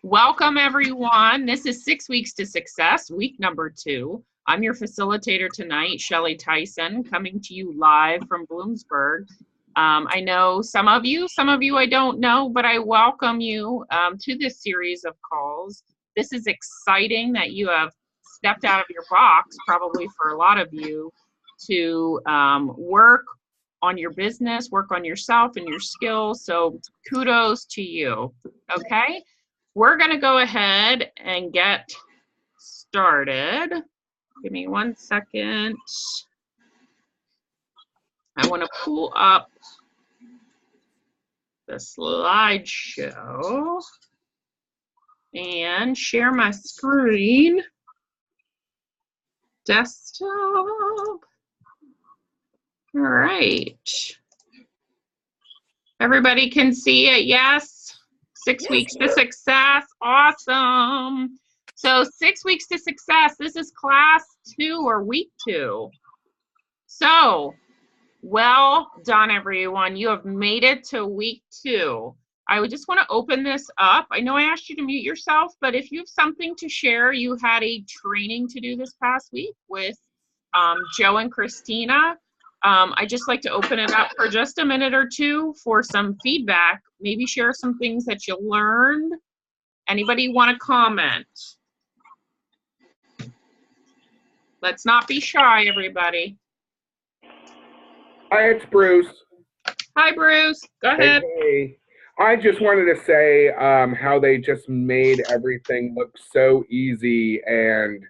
Welcome, everyone. This is 6 Weeks to Success, week number 2. I'm your facilitator tonight, Shelly Tyson, coming to you live from Bloomsburg. I know some of you I don't know, but I welcome you to this series of calls. This is exciting that you have stepped out of your box, probably for a lot of you, to work on your business, work on yourself and your skills. So kudos to you, okay? We're going to go ahead and get started. Give me 1 second. I want to pull up the slideshow and share my screen. Desktop. All right. Everybody can see it, yes? 6 weeks to success, awesome. So 6 weeks to success, this is class 2 or week 2. So, well done everyone, you have made it to week 2. I would just want to open this up. I know I asked you to mute yourself, but if you have something to share, you had a training to do this past week with Joe and Christina. I'd just like to open it up for just a minute or two for some feedback. Maybe share some things that you learned. Anybody want to comment? Let's not be shy, everybody. Hi, it's Bruce. Hi, Bruce. Go ahead. Hey. I just wanted to say how they just made everything look so easy and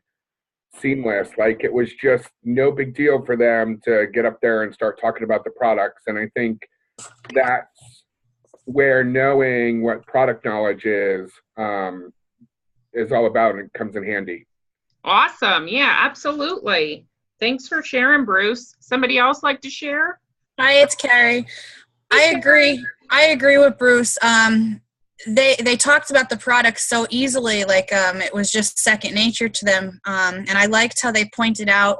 seamless. Like it was just no big deal for them to get up there and start talking about the products. And I think that's where knowing what product knowledge is all about, and it comes in handy. Awesome. Yeah, absolutely. Thanks for sharing, Bruce. Somebody else like to share? Hi, it's Carrie. I agree with Bruce. They talked about the products so easily, like it was just second nature to them. And I liked how they pointed out,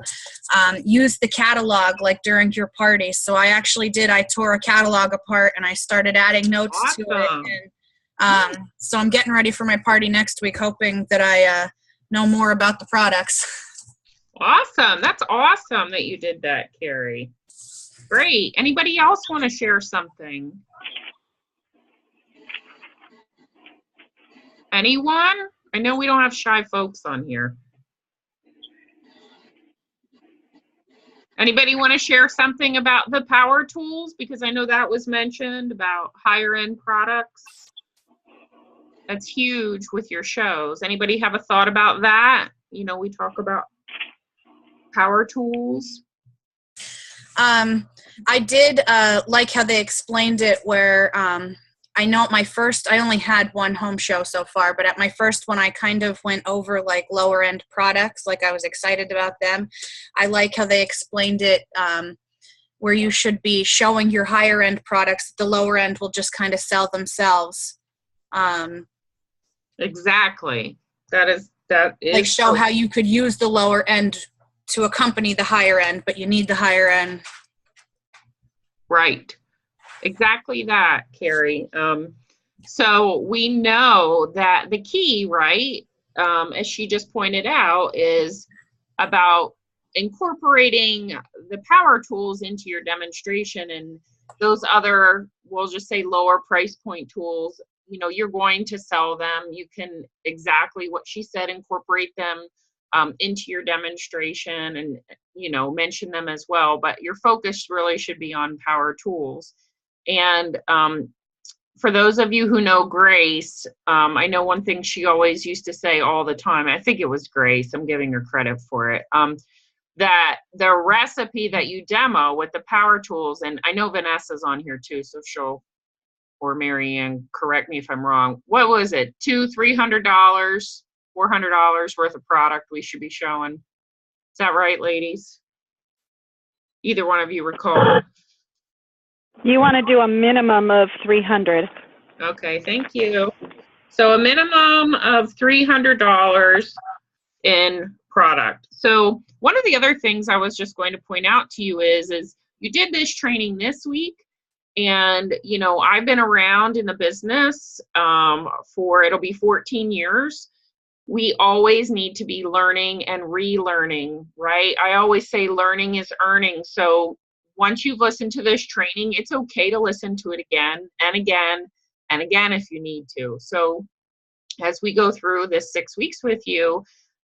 use the catalog like during your party. So I actually did. I tore a catalog apart and I started adding notes to it. And so I'm getting ready for my party next week, hoping that I know more about the products. Awesome. That's awesome that you did that, Carrie. Great. Anybody else want to share something? Anyone? I know we don't have shy folks on here. Anybody want to share something about the power tools? Because I know that was mentioned about higher end products. That's huge with your shows. Anybody have a thought about that? You know, we talk about power tools. I did like how they explained it where I know I only had one home show so far, but at my first one, I kind of went over like lower end products, like I was excited about them. I like how they explained it where you should be showing your higher end products. The lower end will just kind of sell themselves. Exactly. That is like show how you could use the lower end to accompany the higher end, but you need the higher end. Right. Exactly that, Carrie. So we know that the key, right, as she just pointed out, is about incorporating the power tools into your demonstration, and those other, we'll just say lower price point tools, you know, you're going to sell them. You can, exactly what she said, incorporate them into your demonstration and, you know, mention them as well. But your focus really should be on power tools. And for those of you who know Grace, I know one thing she always used to say all the time, I think it was Grace, I'm giving her credit for it, that the recipe that you demo with the power tools, and I know Vanessa's on here too, so she'll, or Marianne, correct me if I'm wrong. What was it? $200, $300, $400 worth of product we should be showing. Is that right, ladies? Either one of you recall? You want to do a minimum of 300. Okay, thank you. So a minimum of $300 in product. So one of the other things I was just going to point out to you is you did this training this week, And, you know, I've been around in the business it'll be 14 years. We always need to be learning and relearning, right? I always say learning is earning. So once you've listened to this training, it's okay to listen to it again and again and again if you need to. So as we go through this 6 weeks with you,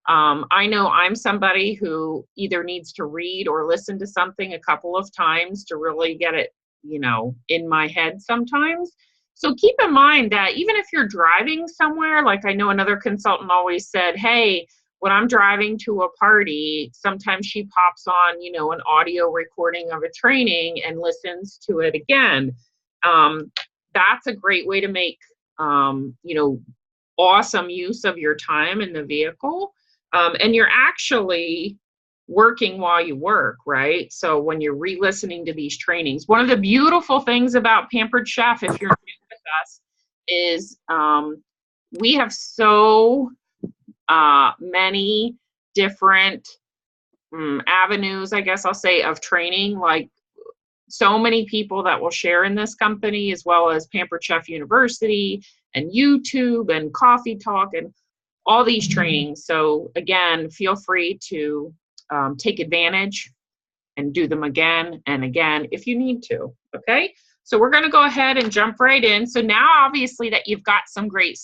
I know I'm somebody who either needs to read or listen to something a couple of times to really get it, you know, in my head sometimes. So keep in mind that even if you're driving somewhere, like I know another consultant always said, hey, when I'm driving to a party, sometimes she pops on, you know, an audio recording of a training and listens to it again. That's a great way to make, you know, awesome use of your time in the vehicle. And you're actually working while you work, right? So when you're re-listening to these trainings, one of the beautiful things about Pampered Chef, if you're new with us, is we have so many different avenues, I guess I'll say, of training, like so many people that will share in this company, as well as Pampered Chef University and YouTube and Coffee Talk and all these trainings. So again, feel free to take advantage and do them again and again if you need to, okay? So we're gonna go ahead and jump right in. So now obviously that you've got some great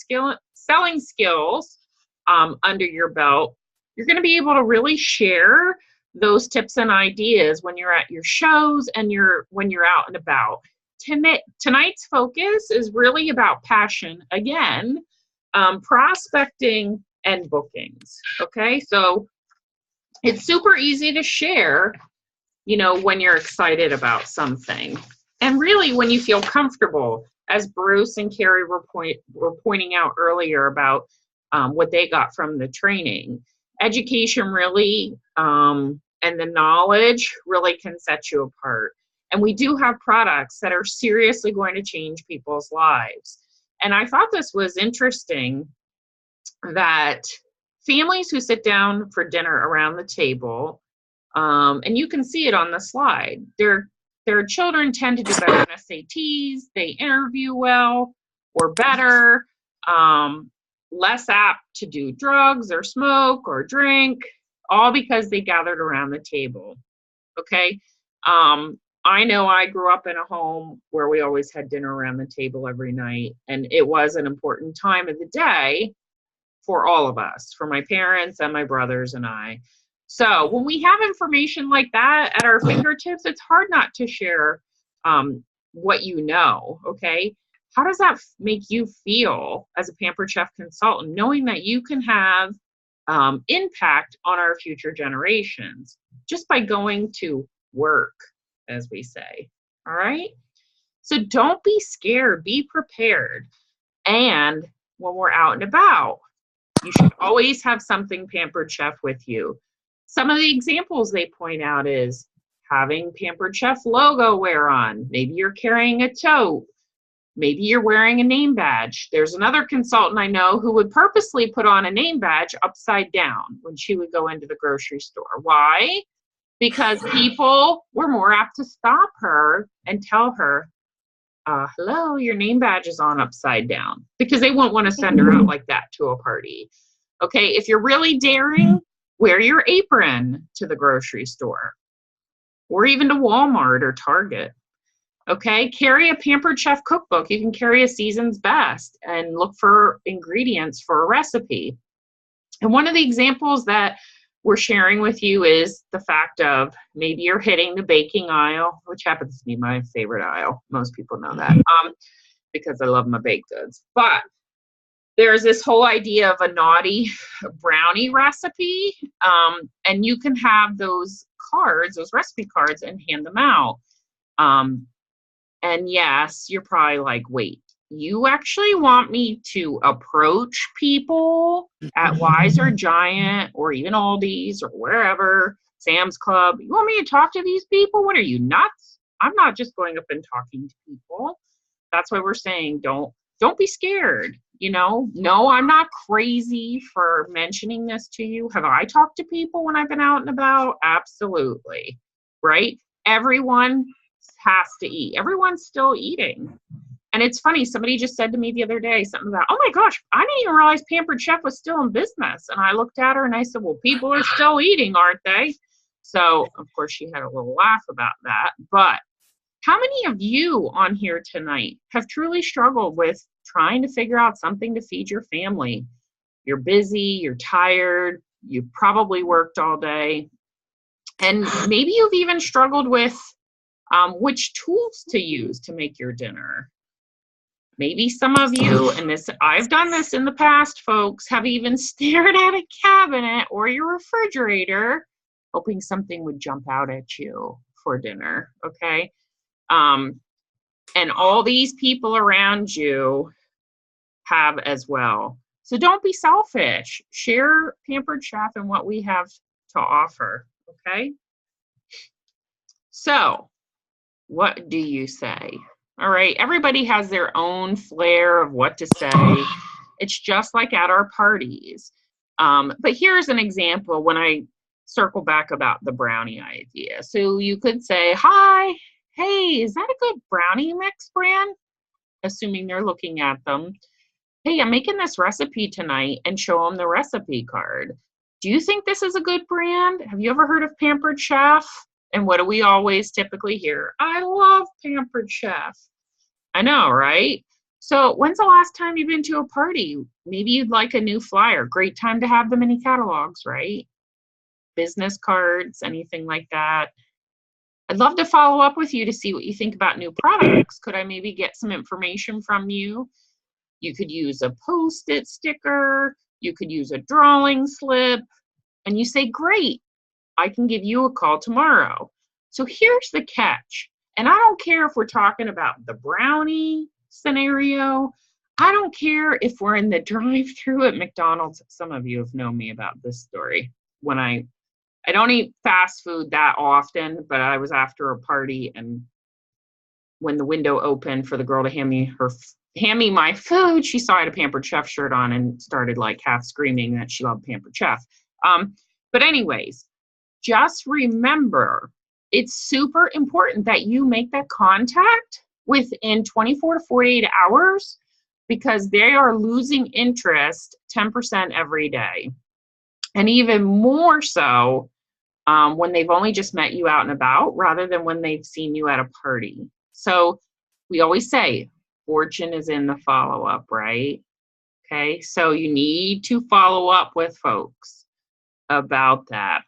selling skills under your belt, you're gonna be able to really share those tips and ideas when you're at your shows and when you're out and about. Tonight's focus is really about passion, again, prospecting and bookings, okay? So it's super easy to share, you know, when you're excited about something. And really when you feel comfortable, as Bruce and Carrie were pointing out earlier about what they got from the training. Education really, and the knowledge really can set you apart. And we do have products that are seriously going to change people's lives. And I thought this was interesting that families who sit down for dinner around the table, and you can see it on the slide, their children tend to do better on SATs, they interview well or better, less apt to do drugs or smoke or drink, all because they gathered around the table, okay? I know I grew up in a home where we always had dinner around the table every night, and it was an important time of the day for all of us, for my parents and my brothers and I. So when we have information like that at our fingertips, it's hard not to share what you know, okay? How does that make you feel as a Pampered Chef consultant, knowing that you can have impact on our future generations just by going to work, as we say, all right? So don't be scared, be prepared. And when we're out and about, you should always have something Pampered Chef with you. Some of the examples they point out is having Pampered Chef logo wear on. Maybe you're carrying a tote. Maybe you're wearing a name badge. There's another consultant I know who would purposely put on a name badge upside down when she would go into the grocery store. Why? Because people were more apt to stop her and tell her, hello, your name badge is on upside down, because they won't want to send her out like that to a party. Okay, if you're really daring, wear your apron to the grocery store or even to Walmart or Target. Okay, carry a Pampered Chef cookbook. You can carry a season's best and look for ingredients for a recipe. And one of the examples that we're sharing with you is the fact of maybe you're hitting the baking aisle, which happens to be my favorite aisle. Most people know that because I love my baked goods. But there's this whole idea of a naughty brownie recipe, and you can have those cards, those recipe cards, and hand them out. And yes, you're probably like, wait, you actually want me to approach people at Wise or Giant or even Aldi's or wherever, Sam's Club? You want me to talk to these people? What are you, nuts? I'm not just going up and talking to people. That's why we're saying don't be scared. You know, no, I'm not crazy for mentioning this to you. Have I talked to people when I've been out and about? Absolutely. Right? Everyone has to eat. Everyone's still eating. And it's funny, somebody just said to me the other day something about, oh my gosh, I didn't even realize Pampered Chef was still in business. And I looked at her and I said, well, people are still eating, aren't they? So, of course, she had a little laugh about that. But how many of you on here tonight have truly struggled with trying to figure out something to feed your family? You're busy, you're tired, you've probably worked all day. And maybe you've even struggled with which tools to use to make your dinner. Maybe some of you, and I've done this in the past, folks, have even stared at a cabinet or your refrigerator, hoping something would jump out at you for dinner, okay? And all these people around you have as well. So don't be selfish. Share Pampered Chef and what we have to offer, okay? So, what do you say? All right, everybody has their own flair of what to say. It's just like at our parties. But here's an example when I circle back about the brownie idea. So you could say, hi, hey, is that a good brownie mix brand? Assuming they're looking at them. Hey, I'm making this recipe tonight, and show them the recipe card. Do you think this is a good brand? Have you ever heard of Pampered Chef? And what do we always typically hear? I love Pampered Chef. I know, right? So when's the last time you've been to a party? Maybe you'd like a new flyer. Great time to have the mini catalogs, right? Business cards, anything like that. I'd love to follow up with you to see what you think about new products. Could I maybe get some information from you? You could use a Post-it sticker. You could use a drawing slip. And you say, great, I can give you a call tomorrow. So here's the catch. And I don't care if we're talking about the brownie scenario. I don't care if we're in the drive-thru at McDonald's. Some of you have known me about this story. When I don't eat fast food that often, but I was after a party, and when the window opened for the girl to hand me my food, she saw I had a Pampered Chef shirt on and started like half screaming that she loved Pampered Chef. But anyways, just remember, it's super important that you make that contact within 24 to 48 hours, because they are losing interest 10% every day. And even more so when they've only just met you out and about rather than when they've seen you at a party. So we always say, fortune is in the follow-up, right? Okay, so you need to follow up with folks about that.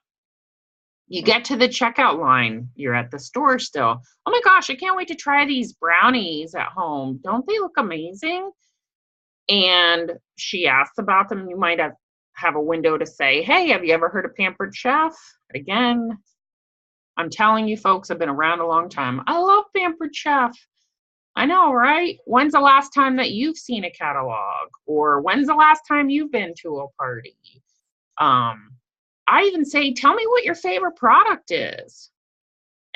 You get to the checkout line, you're at the store still. Oh my gosh, I can't wait to try these brownies at home. Don't they look amazing? And she asks about them. You might have a window to say, hey, have you ever heard of Pampered Chef? Again, I'm telling you folks, I've been around a long time. I love Pampered Chef. I know, right? When's the last time that you've seen a catalog? Or when's the last time you've been to a party? I even say, tell me what your favorite product is.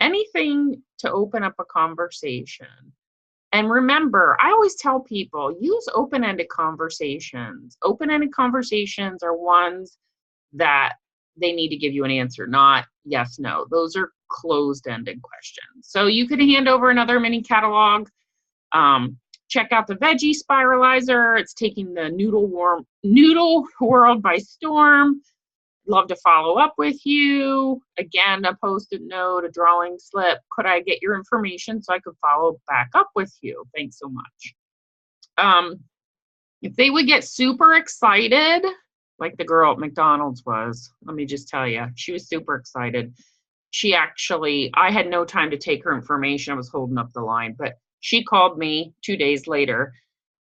Anything to open up a conversation. And remember, I always tell people, use open-ended conversations. Open-ended conversations are ones that they need to give you an answer, not yes, no. Those are closed-ended questions. So you could hand over another mini catalog. Check out the Veggie Spiralizer. It's taking the noodle world by storm. Love to follow up with you. Again, a Post-it note, a drawing slip. Could I get your information so I could follow back up with you? Thanks so much. If they would get super excited, like the girl at McDonald's was, let me just tell you, she was super excited. I had no time to take her information. I was holding up the line, but she called me 2 days later.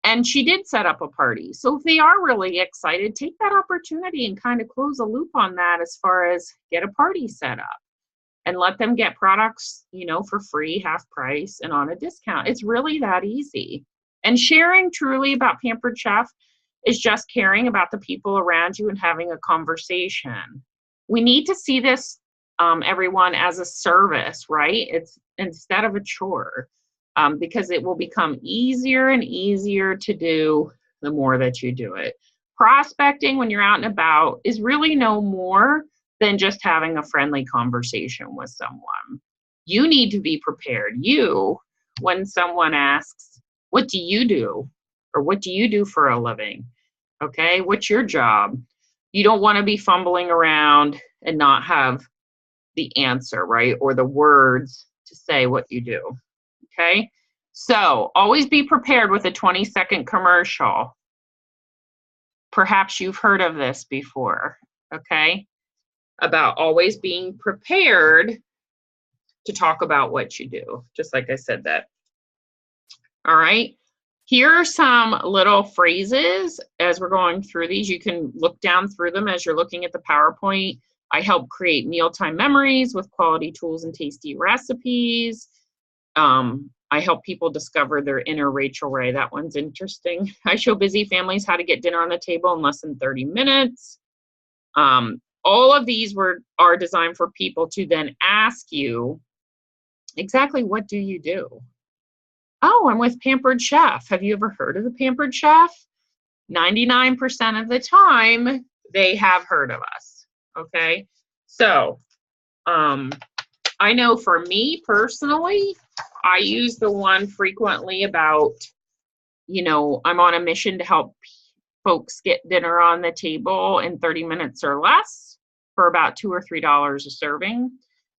And she did set up a party. So if they are really excited, take that opportunity and kind of close a loop on that as far as get a party set up and let them get products, for free, half price, and on a discount. It's really that easy. And sharing truly about Pampered Chef is just caring about the people around you and having a conversation. We need to see this, everyone, as a service, right? It's instead of a chore. Because it will become easier and easier to do the more that you do it. Prospecting when you're out and about is really no more than just having a friendly conversation with someone. You need to be prepared. You, when someone asks, what do you do? Or what do you do for a living? Okay, what's your job? You don't want to be fumbling around and not have the answer, right? Or the words to say what you do. Okay, so always be prepared with a 20-second commercial. Perhaps you've heard of this before, okay? About always being prepared to talk about what you do, just like I said that. All right, here are some little phrases as we're going through these. You can look down through them as you're looking at the PowerPoint. I help create mealtime memories with quality tools and tasty recipes. I help people discover their inner Rachel Ray. That one's interesting. I show busy families how to get dinner on the table in less than 30 minutes. All of these are designed for people to then ask you, exactly what do you do? Oh, I'm with Pampered Chef. Have you ever heard of the Pampered Chef? 99% of the time, they have heard of us, okay? So, I know for me personally, I use the one frequently about, I'm on a mission to help folks get dinner on the table in 30 minutes or less for about $2 or $3 a serving.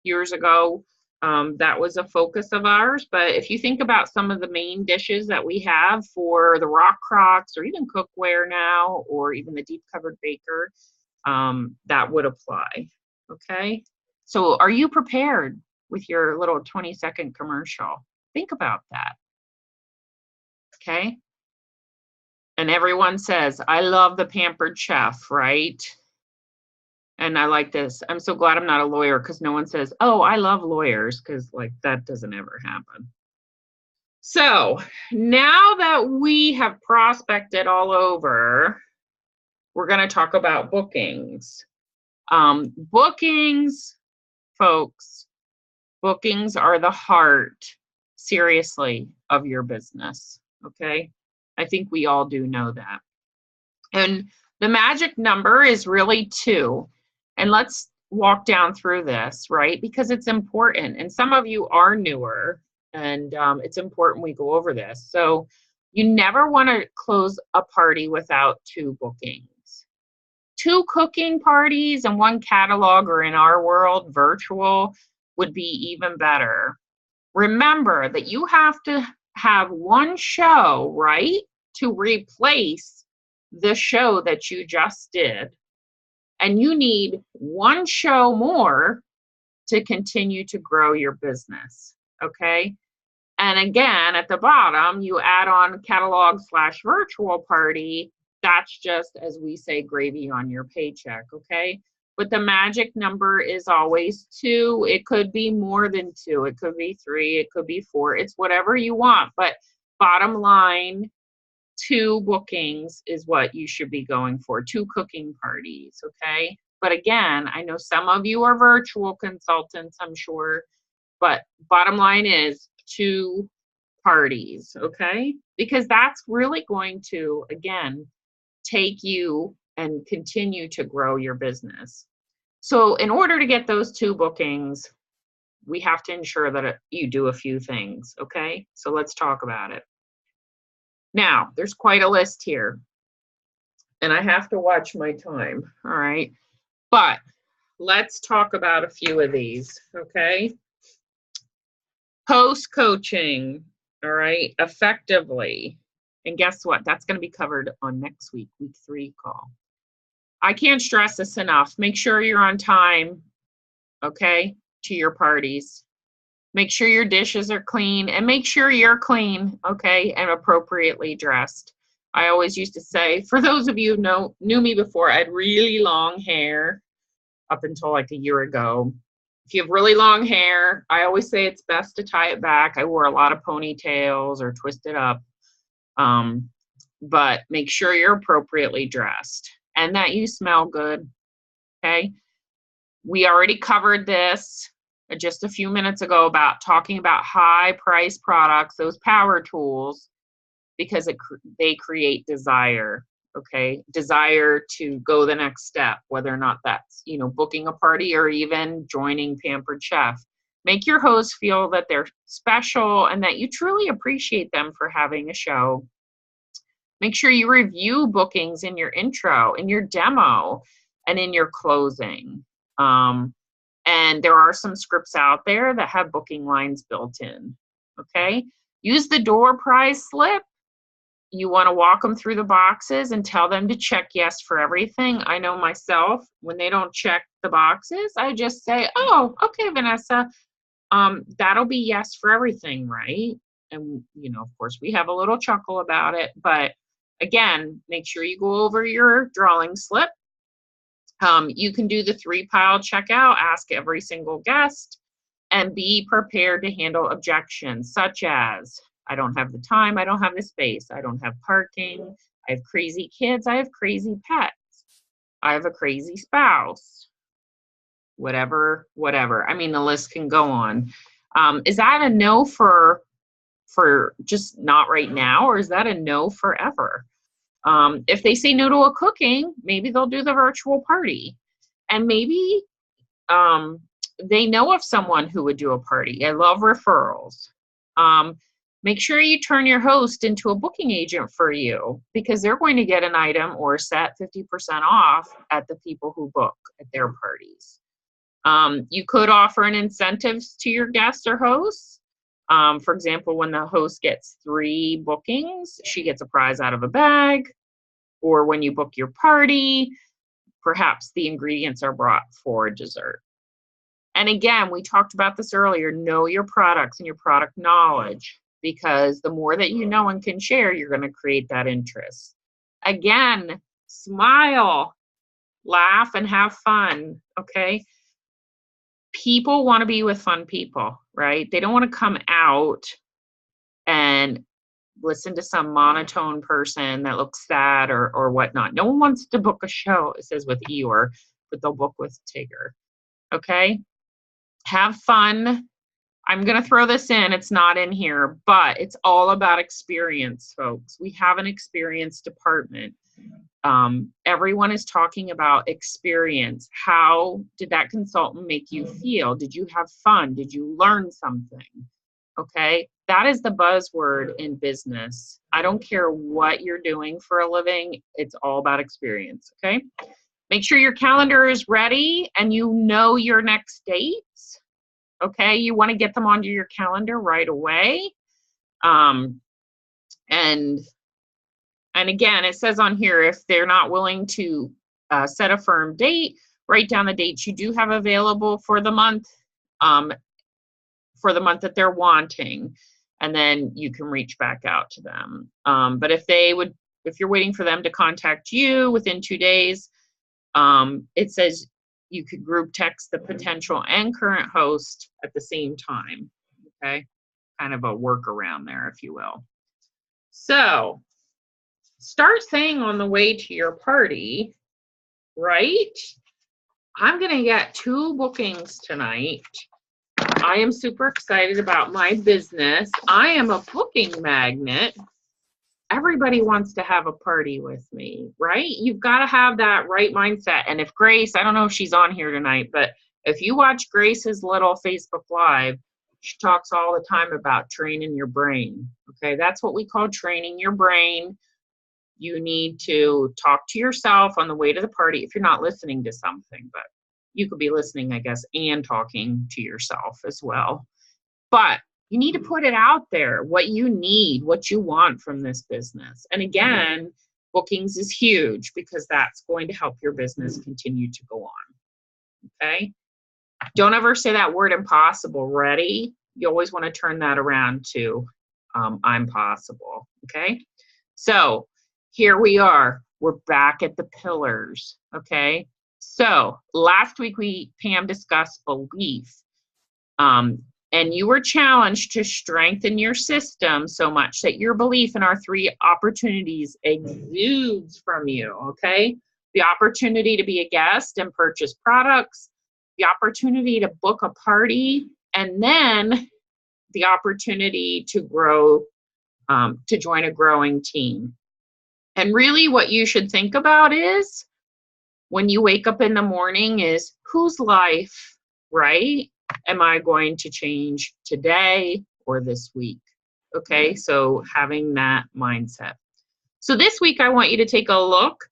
Years ago, that was a focus of ours. But if you think about some of the main dishes that we have for the Rock Crocs or even cookware now, or even the Deep Covered Baker, that would apply, okay? So are you prepared with your little 20-second commercial? Think about that, okay? And everyone says, I love the Pampered Chef, right? And I like this. I'm so glad I'm not a lawyer, because no one says, oh, I love lawyers, because like that doesn't ever happen. So now that we have prospected all over, we're going to talk about bookings. Bookings, folks, bookings are the heart, seriously, of your business, okay? I think we all do know that. And the magic number is really 2. And let's walk down through this, right? Because it's important. And some of you are newer, and it's important we go over this. So you never want to close a party without 2 bookings. 2 cooking parties and 1 catalog, or in our world, virtual, would be even better. Remember that you have to have 1 show, right, to replace the show that you just did. And you need 1 show more to continue to grow your business, okay? And again, at the bottom, you add on catalog/virtual party. That's just, as we say, gravy on your paycheck, okay? But the magic number is always 2. It could be more than 2. It could be 3. It could be 4. It's whatever you want. But bottom line, 2 bookings is what you should be going for. 2 cooking parties, okay? But again, I know some of you are virtual consultants, I'm sure. But bottom line is 2 parties, okay? Because that's really going to, again, take you and continue to grow your business. So in order to get those 2 bookings, we have to ensure that you do a few things, okay? So let's talk about it. Now, there's quite a list here, and I have to watch my time, all right? But let's talk about a few of these, okay? Post-coaching, all right, effectively. And guess what? That's going to be covered on next week 3 call. I can't stress this enough. Make sure you're on time, okay, to your parties. Make sure your dishes are clean, and make sure you're clean, okay, and appropriately dressed. I always used to say, for those of you who knew me before, I had really long hair up until like a year ago. If you have really long hair, I always say it's best to tie it back. I wore a lot of ponytails or twist it up. But make sure you're appropriately dressed and that you smell good, okay? We already covered this just a few minutes ago about talking about high price products, those power tools, because they create desire, okay? Desire to go the next step, whether or not that's, booking a party or even joining Pampered Chef. Make your hosts feel that they're special and that you truly appreciate them for having a show. Make sure you review bookings in your intro, in your demo, and in your closing. And there are some scripts out there that have booking lines built in, okay? Use the door prize slip. You want to walk them through the boxes and tell them to check yes for everything. I know myself, when they don't check the boxes, I just say, oh, okay, Vanessa, that'll be yes for everything, right? And, you know, of course, we have a little chuckle about it. But again, make sure you go over your drawing slip. You can do the 3-pile checkout, ask every single guest, and be prepared to handle objections such as, I don't have the time, I don't have the space, I don't have parking, I have crazy kids, I have crazy pets, I have a crazy spouse, whatever. I mean, the list can go on. Is that a no for just not right now, or is that a no forever? If they say no to a cooking, maybe they'll do the virtual party. And maybe they know of someone who would do a party. I love referrals. Make sure you turn your host into a booking agent for you, because they're going to get an item or a set 50% off at the people who book at their parties. You could offer an incentive to your guests or hosts. For example, when the host gets 3 bookings, she gets a prize out of a bag. Or when you book your party, perhaps the ingredients are brought for dessert. And again, we talked about this earlier, know your products and your product knowledge, because the more that you know and can share, you're going to create that interest. Again, smile, laugh, and have fun, okay? People want to be with fun people, right? They don't want to come out and listen to some monotone person that looks sad or whatnot. No one wants to book a show, it says with Eeyore, but they'll book with Tigger, okay? Have fun. I'm going to throw this in. It's not in here, but it's all about experience, folks. We have an experience department. Everyone is talking about experience. How did that consultant make you feel? Did you have fun? Did you learn something? Okay, that is the buzzword in business. I don't care what you're doing for a living. It's all about experience, okay? Make sure your calendar is ready and you know your next dates, okay? You want to get them onto your calendar right away. And again, it says on here, if they're not willing to set a firm date, write down the dates you do have available for the month that they're wanting, and then you can reach back out to them. But if you're waiting for them to contact you within 2 days, it says you could group text the potential and current host at the same time, okay? Kind of a workaround there, if you will. So start saying on the way to your party, right? I'm going to get 2 bookings tonight. I am super excited about my business. I am a booking magnet. Everybody wants to have a party with me, right? You've got to have that right mindset. And if Grace, I don't know if she's on here tonight, but if you watch Grace's little Facebook Live, she talks all the time about training your brain. Okay, that's what we call training your brain. You need to talk to yourself on the way to the party if you're not listening to something, but you could be listening, I guess, and talking to yourself as well. But you need to put it out there, what you need, what you want from this business. And again, bookings is huge because that's going to help your business continue to go on. Okay? Don't ever say that word impossible. Ready? You always want to turn that around to I'm possible. Okay? So here we are. We're back at the pillars. Okay? So last week Pam discussed belief. And you were challenged to strengthen your system so much that your belief in our 3 opportunities exudes from you, okay? The opportunity to be a guest and purchase products, the opportunity to book a party, and then the opportunity to grow, to join a growing team. And really what you should think about is, when you wake up in the morning, is whose life, right, am I going to change today or this week? Okay, so having that mindset. So this week, I want you to take a look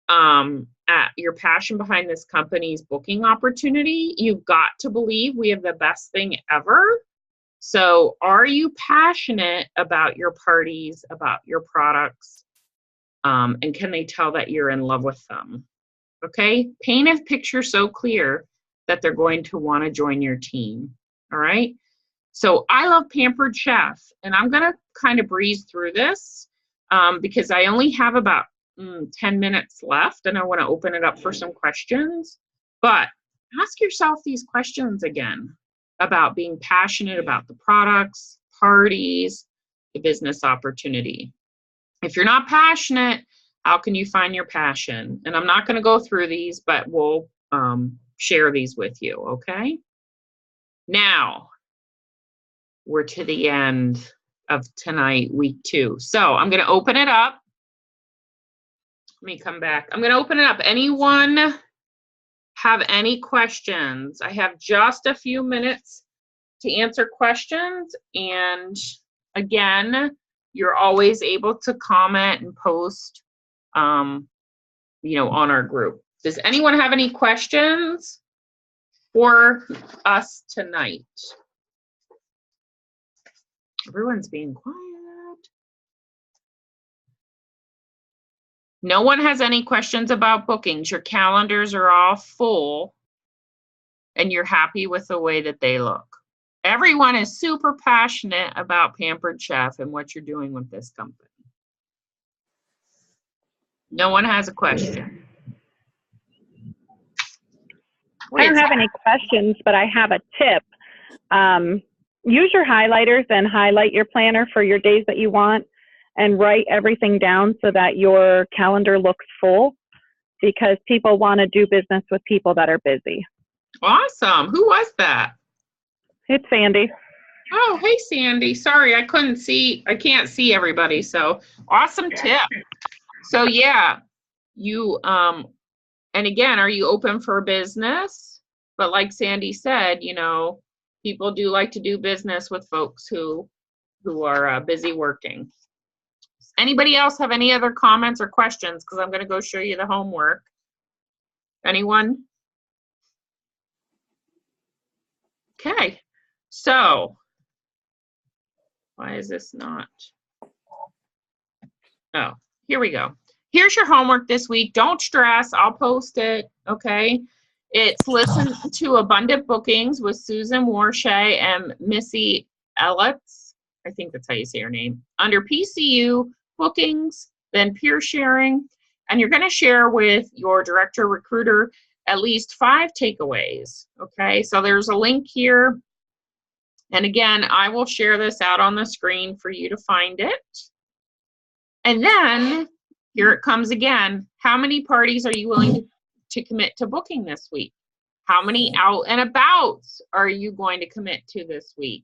at your passion behind this company's booking opportunity. You've got to believe we have the best thing ever. So are you passionate about your parties, about your products? And can they tell that you're in love with them? Okay, paint a picture so clear that they're going to want to join your team. All right. So I love Pampered Chef, and I'm going to kind of breeze through this because I only have about 10 minutes left, and I want to open it up for some questions. But ask yourself these questions again about being passionate about the products, parties, the business opportunity. If you're not passionate, how can you find your passion? And I'm not going to go through these, but we'll share these with you, okay? Now, we're to the end of tonight, week 2. So I'm going to open it up. Let me come back. I'm going to open it up. Anyone have any questions? I have just a few minutes to answer questions. And again, you're always able to comment and post, on our group. Does anyone have any questions for us tonight? Everyone's being quiet. No one has any questions about bookings. Your calendars are all full and you're happy with the way that they look. Everyone is super passionate about Pampered Chef and what you're doing with this company. No one has a question. I don't have any questions, but I have a tip. Use your highlighters and highlight your planner for your days that you want and write everything down so that your calendar looks full, because people want to do business with people that are busy. Awesome. Who was that? It's Sandy. Oh, hey, Sandy. Sorry, I can't see everybody. So awesome tip. So yeah, you, and again, are you open for business? But like Sandy said, people do like to do business with folks who are busy working. Anybody else have any other comments or questions? Because I'm going to go show you the homework. Anyone? Okay. So why is this not? Oh, here we go. Here's your homework this week. Don't stress. I'll post it. Okay. It's listen to Abundant Bookings with Susan Warshay and Missy Ellitz. I think that's how you say her name. Under PCU bookings, then peer sharing. And you're going to share with your director recruiter at least 5 takeaways. Okay. So there's a link here. And again, I will share this out on the screen for you to find it. And then here it comes again. How many parties are you willing to commit to booking this week? How many out and abouts are you going to commit to this week?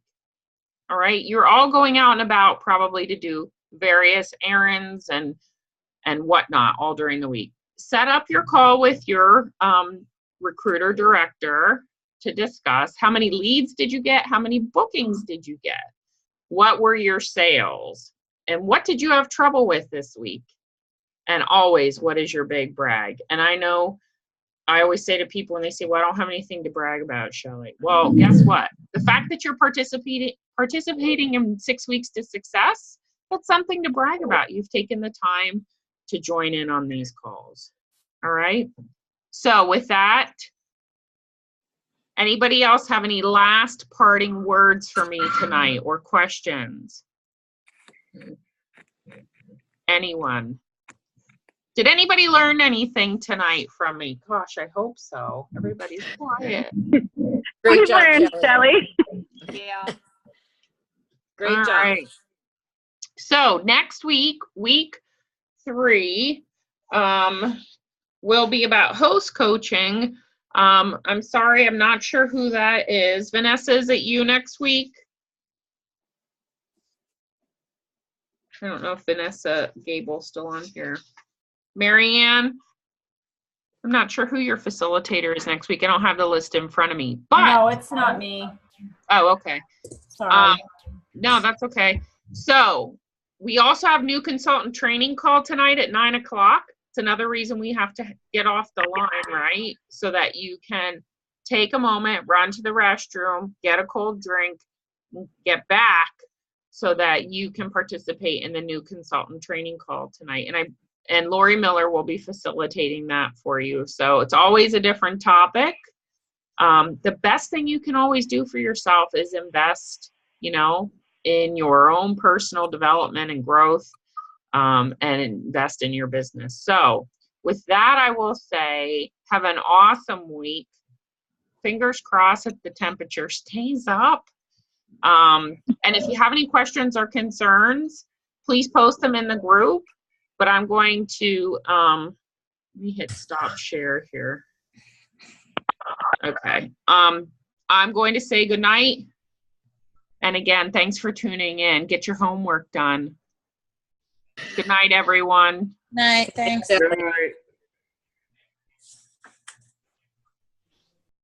All right. You're all going out and about probably to do various errands and whatnot all during the week. Set up your call with your recruiter director to discuss how many leads did you get? How many bookings did you get? What were your sales? And what did you have trouble with this week? And always, what is your big brag? And I know I always say to people when they say, well, I don't have anything to brag about, Shelley. Well, guess what? The fact that you're participating in 6 weeks to success, that's something to brag about. You've taken the time to join in on these calls. All right. So with that, anybody else have any last parting words for me tonight or questions? Anyone? Did anybody learn anything tonight from me? Gosh, I hope so. Everybody's quiet. Great job, Shelley. Yeah. Great All job. right. So next week, week 3, will be about host coaching. I'm sorry, I'm not sure who that is. Vanessa, is it you next week? I don't know if Vanessa Gable's still on here. Marianne? I'm not sure who your facilitator is next week. I don't have the list in front of me, but No, it's not me. oh, okay. Sorry. No, that's okay. So we also have new consultant training call tonight at 9 o'clock. It's another reason we have to get off the line, right? So that you can take a moment, run to the restroom, get a cold drink, get back so that you can participate in the new consultant training call tonight. And Lori Miller will be facilitating that for you. So it's always a different topic. The best thing you can always do for yourself is invest, in your own personal development and growth, and invest in your business. So with that, I will say, have an awesome week. Fingers crossed that the temperature stays up. And if you have any questions or concerns, please post them in the group. But I'm going to, let me hit stop share here. Okay. I'm going to say good night. And again, thanks for tuning in. Get your homework done. Good night, everyone. Night. Thanks. Good night.